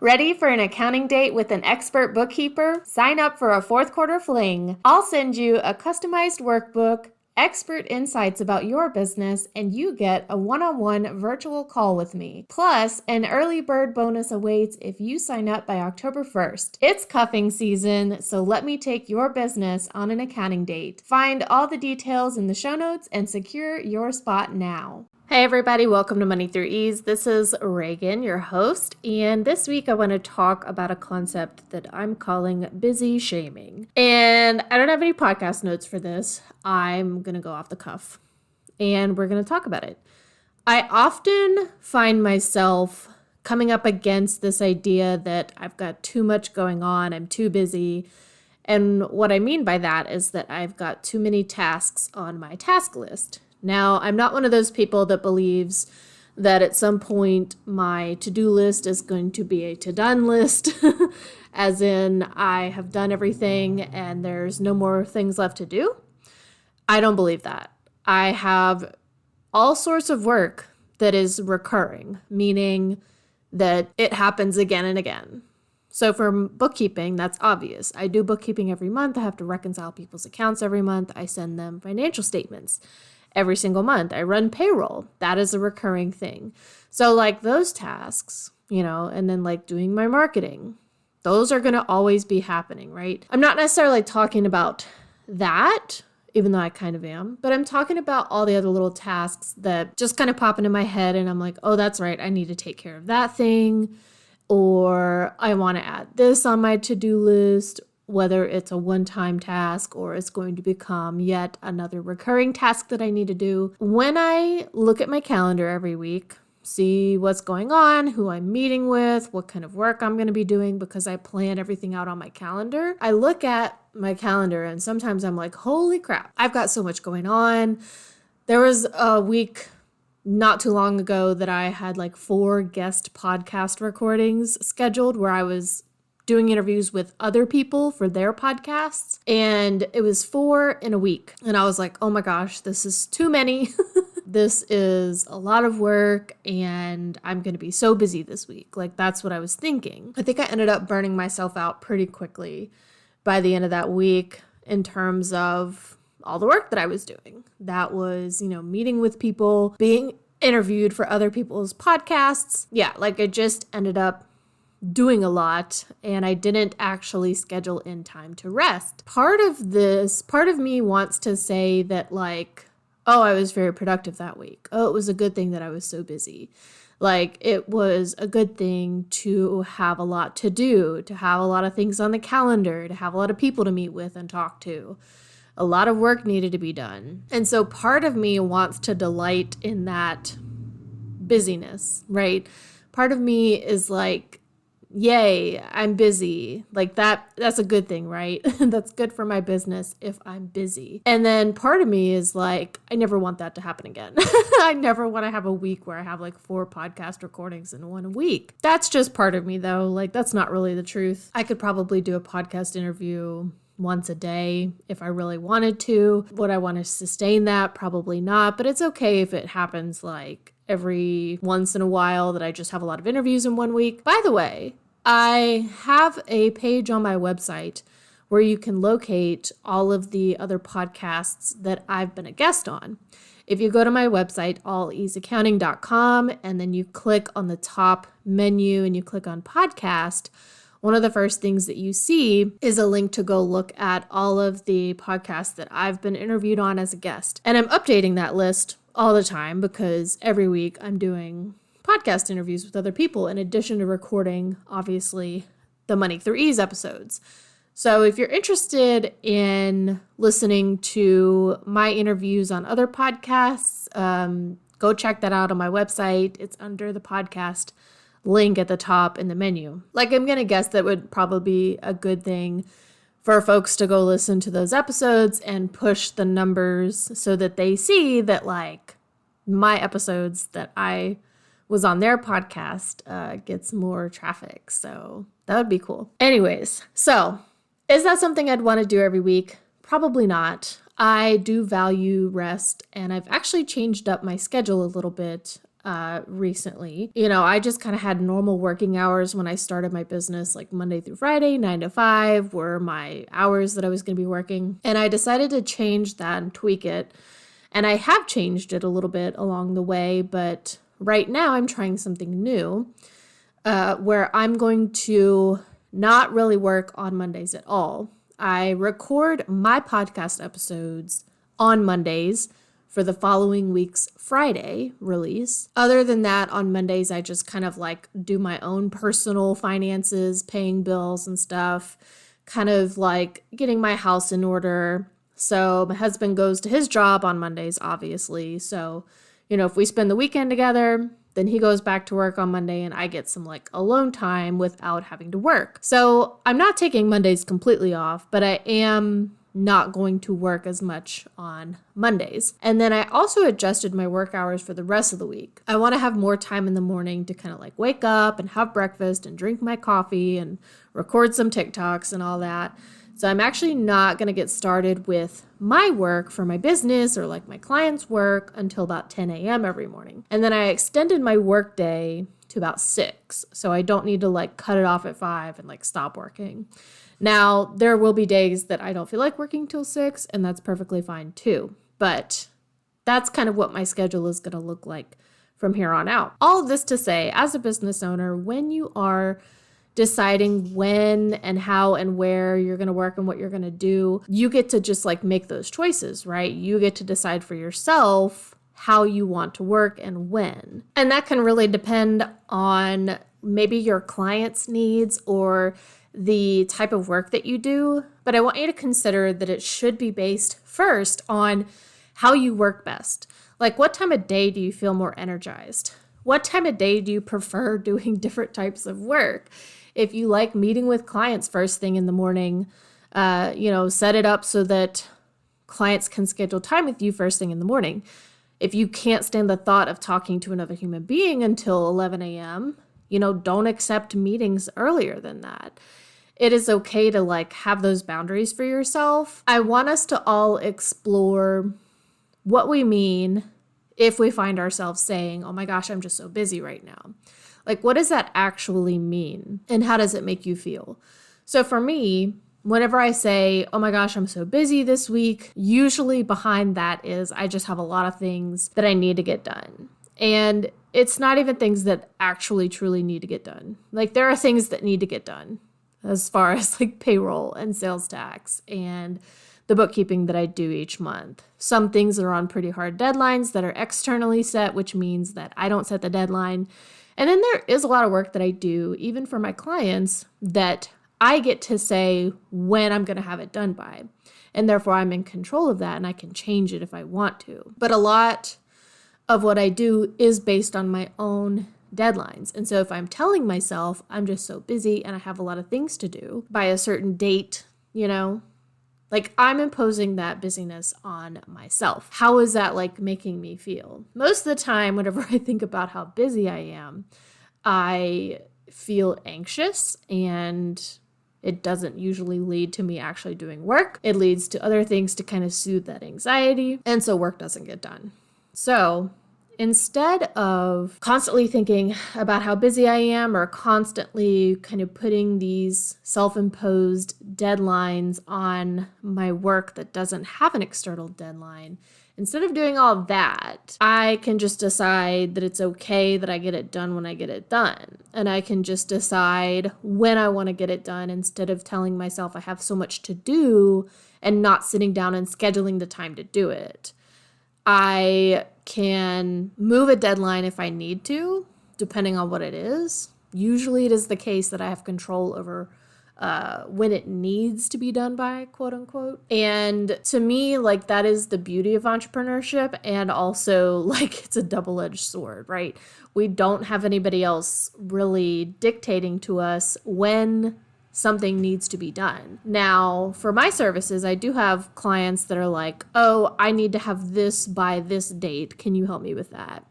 Ready for an accounting date with an expert bookkeeper? Sign up for a fourth quarter fling. I'll send you a customized workbook, expert insights about your business, and you get a one-on-one virtual call with me. Plus, an early bird bonus awaits if you sign up by October 1st. It's cuffing season, so let me take your business on an accounting date. Find all the details in the show notes and secure your spot now. Hey everybody, welcome to Money Through Ease. This is Reagan, your host, and this week I want to talk about a concept that I'm calling busy shaming. And I don't have any podcast notes for this. I'm going to go off the cuff, and we're going to talk about it. I often find myself coming up against this idea that I've got too much going on, I'm too busy. And what I mean by that is that I've got too many tasks on my task list. Now, I'm not one of those people that believes that at some point my to-do list is going to be a to-done list, as in I have done everything and there's no more things left to do. I don't believe that. I have all sorts of work that is recurring, meaning that it happens again and again. So for bookkeeping, that's obvious. I do bookkeeping every month. I have to reconcile people's accounts every month. I send them financial statements every single month. I run payroll. That is a recurring thing. So like those tasks, and then like doing my marketing, those are going to always be happening, right? I'm not necessarily talking about that, even though I kind of am, but I'm talking about all the other little tasks that just kind of pop into my head and I'm like, oh, that's right. I need to take care of that thing. Or I want to add this on my to-do list, whether it's a one-time task or it's going to become yet another recurring task that I need to do. When I look at my calendar every week, see what's going on, who I'm meeting with, what kind of work I'm going to be doing, because I plan everything out on my calendar, I look at my calendar and sometimes I'm like, holy crap, I've got so much going on. There was a week not too long ago that I had like 4 guest podcast recordings scheduled where I was doing interviews with other people for their podcasts. And it was 4 in a week. And I was like, oh my gosh, this is too many. This is a lot of work and I'm going to be so busy this week. Like that's what I was thinking. I think I ended up burning myself out pretty quickly by the end of that week in terms of all the work that I was doing. That was, meeting with people, being interviewed for other people's podcasts. Yeah, like I just ended up doing a lot and I didn't actually schedule in time to rest. Part of me wants to say that like, oh, I was very productive that week. Oh, it was a good thing that I was so busy. Like it was a good thing to have a lot to do, to have a lot of things on the calendar, to have a lot of people to meet with and talk to. A lot of work needed to be done. And so part of me wants to delight in that busyness, right? Part of me is like, yay, I'm busy. Like that's a good thing, right? That's good for my business if I'm busy. And then part of me is like, I never want that to happen again. I never want to have a week where I have like 4 podcast recordings in one week. That's just part of me though. Like that's not really the truth. I could probably do a podcast interview once a day if I really wanted to. Would I want to sustain that? Probably not, but it's okay if it happens like every once in a while that I just have a lot of interviews in one week. By the way, I have a page on my website where you can locate all of the other podcasts that I've been a guest on. If you go to my website, alleaseaccounting.com, and then you click on the top menu and you click on podcast, one of the first things that you see is a link to go look at all of the podcasts that I've been interviewed on as a guest. And I'm updating that list all the time because every week I'm doing podcast interviews with other people in addition to recording, obviously, the Money Through Ease episodes. So if you're interested in listening to my interviews on other podcasts, go check that out on my website. It's under the podcast link at the top in the menu. Like I'm going to guess that would probably be a good thing for folks to go listen to those episodes and push the numbers so that they see that like my episodes that I was on their podcast gets more traffic. So that would be cool. Anyways, so is that something I'd want to do every week? Probably not. I do value rest and I've actually changed up my schedule a little bit recently. I just kind of had normal working hours when I started my business, like Monday through Friday, 9 to 5 were my hours that I was going to be working. And I decided to change that and tweak it. And I have changed it a little bit along the way, but right now I'm trying something new where I'm going to not really work on Mondays at all. I record my podcast episodes on Mondays for the following week's Friday release. Other than that, on Mondays, I just kind of like do my own personal finances, paying bills and stuff, kind of like getting my house in order. So my husband goes to his job on Mondays, obviously. So, if we spend the weekend together, then he goes back to work on Monday and I get some like alone time without having to work. So I'm not taking Mondays completely off, but I am not going to work as much on Mondays. And then I also adjusted my work hours for the rest of the week. I want to have more time in the morning to kind of like wake up and have breakfast and drink my coffee and record some TikToks and all that. So I'm actually not going to get started with my work for my business or like my clients' work until about 10 a.m. every morning. And then I extended my work day to about 6. So I don't need to like cut it off at 5 and like stop working. Now, there will be days that I don't feel like working till 6, and that's perfectly fine too. But that's kind of what my schedule is going to look like from here on out. All of this to say, as a business owner, when you are deciding when and how and where you're going to work and what you're going to do, you get to just like make those choices, right? You get to decide for yourself how you want to work and when. And that can really depend on maybe your client's needs or the type of work that you do. But I want you to consider that it should be based first on how you work best. Like, what time of day do you feel more energized? What time of day do you prefer doing different types of work? If you like meeting with clients first thing in the morning, set it up so that clients can schedule time with you first thing in the morning. If you can't stand the thought of talking to another human being until 11 a.m., don't accept meetings earlier than that. It is okay to like have those boundaries for yourself. I want us to all explore what we mean if we find ourselves saying, oh my gosh, I'm just so busy right now. Like, what does that actually mean? And how does it make you feel? So for me, whenever I say, oh my gosh, I'm so busy this week, usually behind that is I just have a lot of things that I need to get done. And it's not even things that actually truly need to get done. Like, there are things that need to get done as far as like payroll and sales tax and the bookkeeping that I do each month. Some things are on pretty hard deadlines that are externally set, which means that I don't set the deadline. And then there is a lot of work that I do, even for my clients, that I get to say when I'm going to have it done by. And therefore, I'm in control of that and I can change it if I want to. But a lot of what I do is based on my own deadlines. And so if I'm telling myself I'm just so busy and I have a lot of things to do by a certain date, like I'm imposing that busyness on myself. How is that like making me feel? Most of the time, whenever I think about how busy I am, I feel anxious, and it doesn't usually lead to me actually doing work. It leads to other things to kind of soothe that anxiety. And so work doesn't get done. So instead of constantly thinking about how busy I am or constantly kind of putting these self-imposed deadlines on my work that doesn't have an external deadline, instead of doing all of that, I can just decide that it's okay that I get it done when I get it done. And I can just decide when I want to get it done instead of telling myself I have so much to do and not sitting down and scheduling the time to do it. I can move a deadline if I need to, depending on what it is. Usually it is the case that I have control over when it needs to be done by, quote unquote. And to me, like, that is the beauty of entrepreneurship, and also like it's a double-edged sword, right? We don't have anybody else really dictating to us when something needs to be done. Now, for my services, I do have clients that are like, oh, I need to have this by this date. Can you help me with that?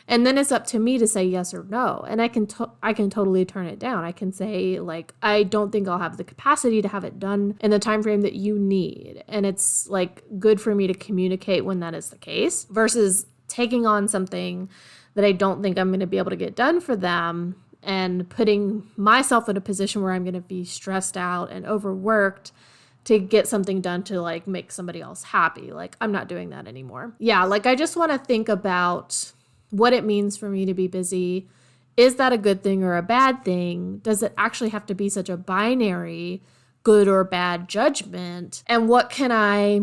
And then it's up to me to say yes or no. And I can totally turn it down. I can say, like, I don't think I'll have the capacity to have it done in the time frame that you need. And it's like good for me to communicate when that is the case versus taking on something that I don't think I'm going to be able to get done for them, and putting myself in a position where I'm going to be stressed out and overworked to get something done to like make somebody else happy. Like, I'm not doing that anymore. Yeah, like I just want to think about what it means for me to be busy. Is that a good thing or a bad thing? Does it actually have to be such a binary good or bad judgment? And what can I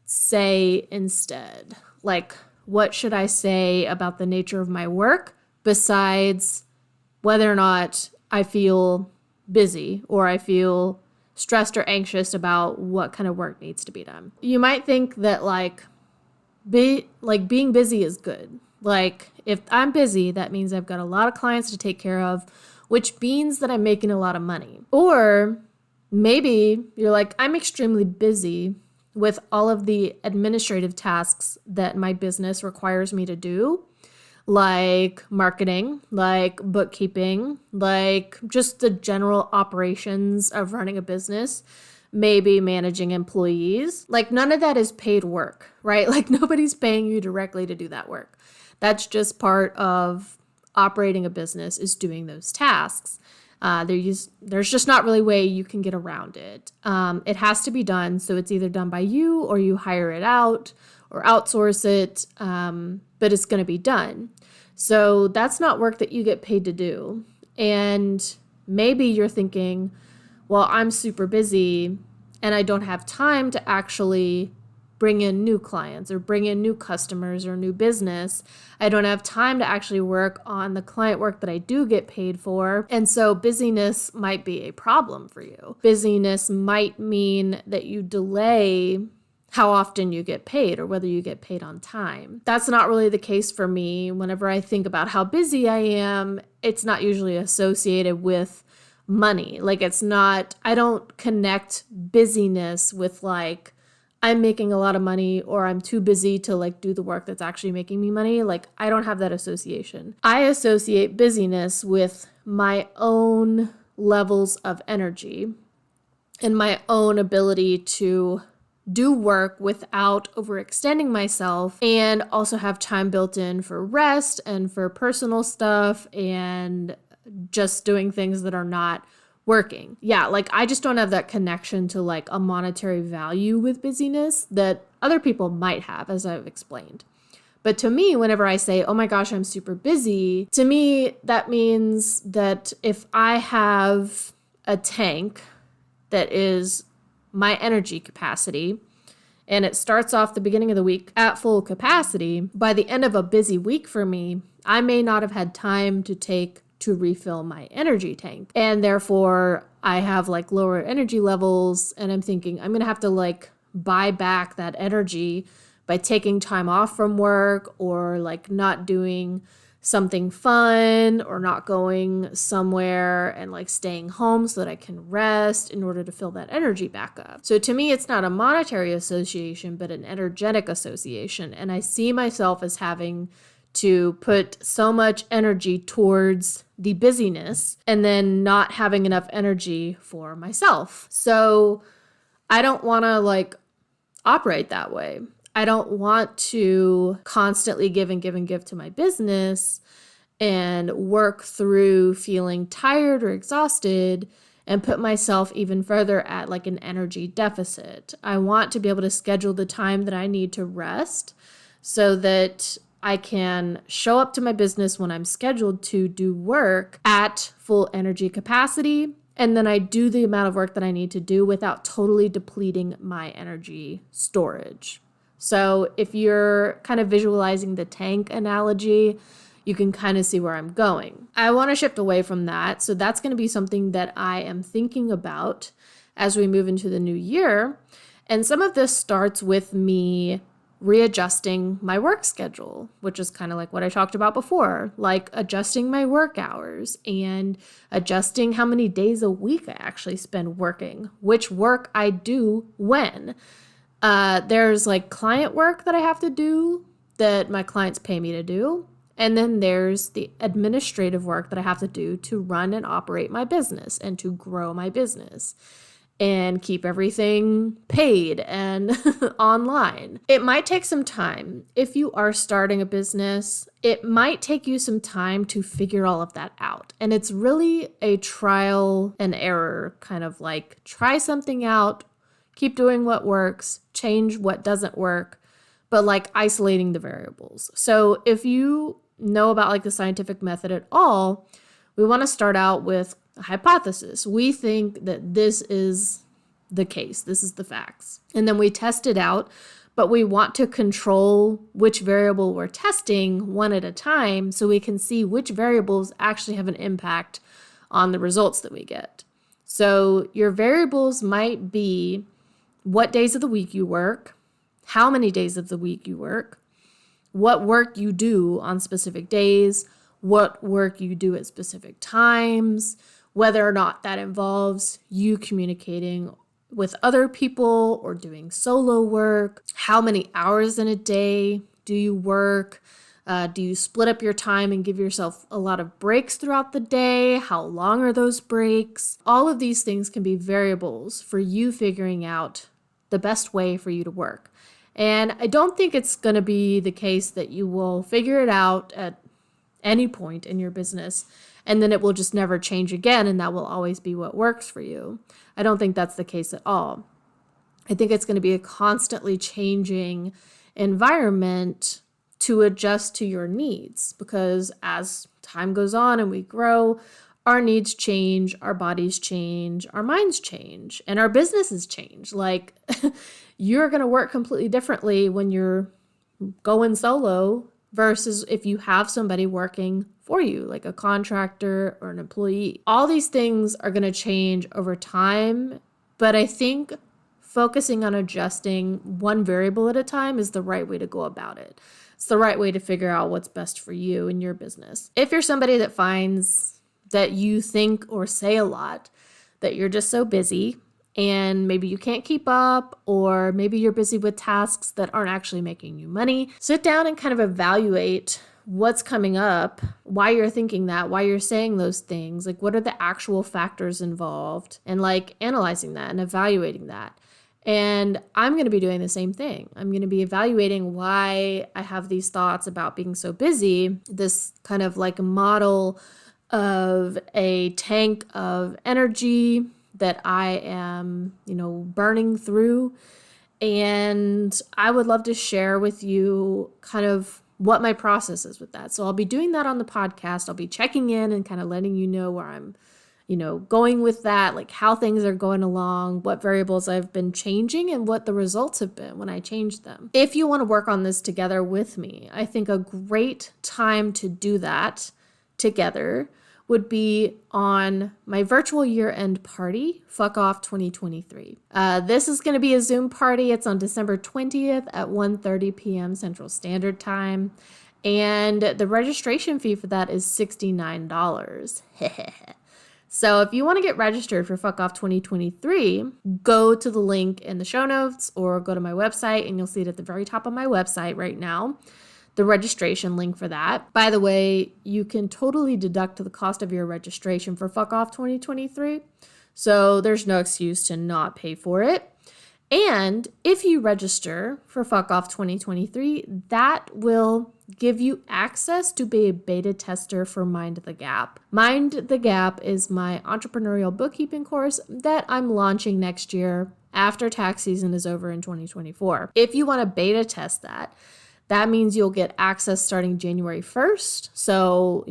say instead? Like, what should I say about the nature of my work besides whether or not I feel busy or I feel stressed or anxious about what kind of work needs to be done? You might think that being busy is good. Like, if I'm busy, that means I've got a lot of clients to take care of, which means that I'm making a lot of money. Or maybe you're like, I'm extremely busy with all of the administrative tasks that my business requires me to do, like marketing, like bookkeeping, like just the general operations of running a business, maybe managing employees. Like, none of that is paid work, right? Like, nobody's paying you directly to do that work. That's just part of operating a business, is doing those tasks. There's just not really a way you can get around it. It has to be done. So it's either done by you or you hire it out or outsource it, but it's going to be done. So that's not work that you get paid to do. And maybe you're thinking, well, I'm super busy and I don't have time to actually bring in new clients or bring in new customers or new business. I don't have time to actually work on the client work that I do get paid for. And so busyness might be a problem for you. Busyness might mean that you delay how often you get paid or whether you get paid on time. That's not really the case for me. Whenever I think about how busy I am, it's not usually associated with money. Like, I don't connect busyness with like, I'm making a lot of money or I'm too busy to like do the work that's actually making me money. Like, I don't have that association. I associate busyness with my own levels of energy and my own ability to do work without overextending myself, and also have time built in for rest and for personal stuff and just doing things that are not working. Yeah, like I just don't have that connection to like a monetary value with busyness that other people might have, as I've explained. But to me, whenever I say, oh my gosh, I'm super busy, to me, that means that if I have a tank that is my energy capacity, and it starts off the beginning of the week at full capacity, by the end of a busy week for me, I may not have had time to refill my energy tank. And therefore, I have like lower energy levels, and I'm thinking I'm going to have to like buy back that energy by taking time off from work or like not doing something fun or not going somewhere and like staying home so that I can rest in order to fill that energy back up. So to me, it's not a monetary association, but an energetic association. And I see myself as having to put so much energy towards the busyness and then not having enough energy for myself. So I don't want to like operate that way. I don't want to constantly give and give and give to my business and work through feeling tired or exhausted and put myself even further at like an energy deficit. I want to be able to schedule the time that I need to rest so that I can show up to my business when I'm scheduled to do work at full energy capacity. And then I do the amount of work that I need to do without totally depleting my energy storage. So if you're kind of visualizing the tank analogy, you can kind of see where I'm going. I want to shift away from that. So that's going to be something that I am thinking about as we move into the new year. And some of this starts with me readjusting my work schedule, which is kind of like what I talked about before, like adjusting my work hours and adjusting how many days a week I actually spend working, which work I do when. There's like client work that I have to do that my clients pay me to do. And then there's the administrative work that I have to do to run and operate my business and to grow my business. and keep everything paid and online. It might take some time. If you are starting a business, it might take you some time to figure all of that out. And it's really a trial and error, kind of like try something out, keep doing what works, change what doesn't work, but like isolating the variables. So if you know about like the scientific method at all, we want to start out with a hypothesis. We think that this is the case. This is the facts. And then we test it out, but we want to control which variable we're testing one at a time so we can see which variables actually have an impact on the results that we get. So your variables might be what days of the week you work, how many days of the week you work, what work you do on specific days, what work you do at specific times, whether or not that involves you communicating with other people or doing solo work, how many hours in a day do you work, do you split up your time and give yourself a lot of breaks throughout the day, how long are those breaks? All of these things can be variables for you figuring out the best way for you to work. And I don't think it's going to be the case that you will figure it out at any point in your business and then it will just never change again and that will always be what works for you. I don't think that's the case at all. I think it's going to be a constantly changing environment to adjust to your needs because as time goes on and we grow, our needs change, our bodies change, our minds change, and our businesses change. Like you're going to work completely differently when you're going solo versus if you have somebody working for you, like a contractor or an employee. All these things are going to change over time, but I think focusing on adjusting one variable at a time is the right way to go about it. It's the right way to figure out what's best for you and your business. If you're somebody that finds that you think or say a lot, that you're just so busy and maybe you can't keep up, or maybe you're busy with tasks that aren't actually making you money, sit down and kind of evaluate what's coming up, why you're thinking that, why you're saying those things, like what are the actual factors involved, and like analyzing that and evaluating that. And I'm going to be doing the same thing. I'm going to be evaluating why I have these thoughts about being so busy, this kind of like model of a tank of energy that I am, burning through. And I would love to share with you kind of what my process is with that. So I'll be doing that on the podcast. I'll be checking in and kind of letting you know where I'm, going with that, like how things are going along, what variables I've been changing, and what the results have been when I changed them. If you want to work on this together with me, I think a great time to do that together would be on my virtual year-end party, Fuck Off 2023. This is going to be a Zoom party. It's on December 20th at 1:30 p.m. Central Standard Time. And the registration fee for that is $69. So if you want to get registered for Fuck Off 2023, go to the link in the show notes or go to my website and you'll see it at the very top of my website right now. The registration link for that. By the way, you can totally deduct the cost of your registration for Fuck Off 2023. So there's no excuse to not pay for it. And if you register for Fuck Off 2023, that will give you access to be a beta tester for Mind the Gap. Mind the Gap is my entrepreneurial bookkeeping course that I'm launching next year after tax season is over in 2024. If you want to beta test that, that means you'll get access starting January 1st. So,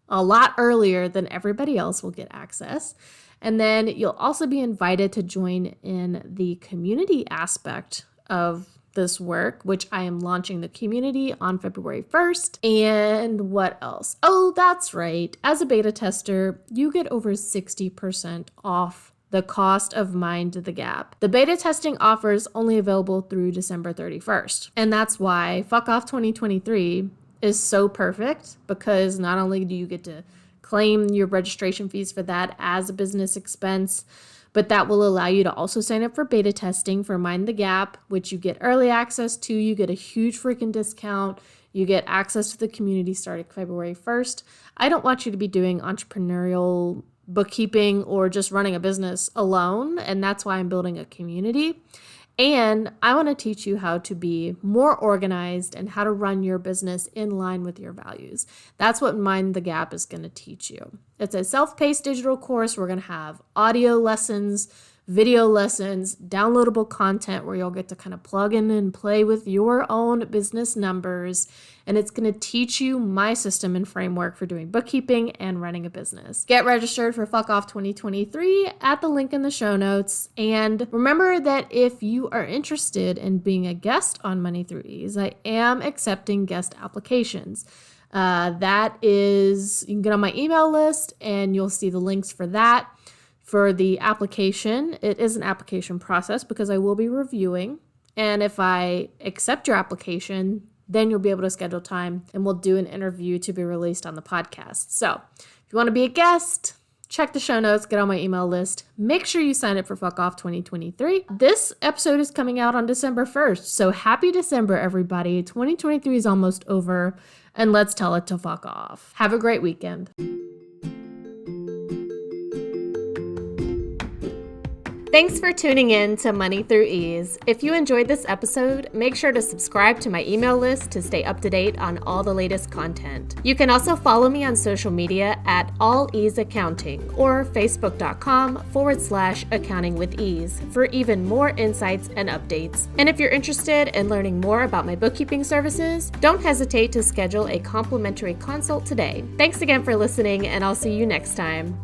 a lot earlier than everybody else will get access. And then you'll also be invited to join in the community aspect of this work, which I am launching the community on February 1st. And what else? Oh, that's right. As a beta tester, you get over 60% off the cost of Mind the Gap. The beta testing offer is only available through December 31st. And that's why Fuck Off 2023 is so perfect, because not only do you get to claim your registration fees for that as a business expense, but that will allow you to also sign up for beta testing for Mind the Gap, which you get early access to. You get a huge freaking discount. You get access to the community starting February 1st. I don't want you to be doing entrepreneurial bookkeeping or just running a business alone, and that's why I'm building a community. And I want to teach you how to be more organized and how to run your business in line with your values. That's what Mind the Gap is going to teach you. It's a self-paced digital course. We're going to have audio lessons, video lessons, downloadable content where you'll get to kind of plug in and play with your own business numbers. And it's going to teach you my system and framework for doing bookkeeping and running a business. Get registered for Fuck Off 2023 at the link in the show notes. And remember that if you are interested in being a guest on Money Through Ease, I am accepting guest applications. That is, you can get on my email list and you'll see the links for that. For the application, it is an application process because I will be reviewing. And if I accept your application, then you'll be able to schedule time and we'll do an interview to be released on the podcast. So if you want to be a guest, check the show notes, get on my email list. Make sure you sign up for Fuck Off 2023. This episode is coming out on December 1st. So happy December, everybody. 2023 is almost over and let's tell it to fuck off. Have a great weekend. Thanks for tuning in to Money Through Ease. If you enjoyed this episode, make sure to subscribe to my email list to stay up to date on all the latest content. You can also follow me on social media at All Ease Accounting or facebook.com/accounting with ease for even more insights and updates. And if you're interested in learning more about my bookkeeping services, don't hesitate to schedule a complimentary consult today. Thanks again for listening, and I'll see you next time.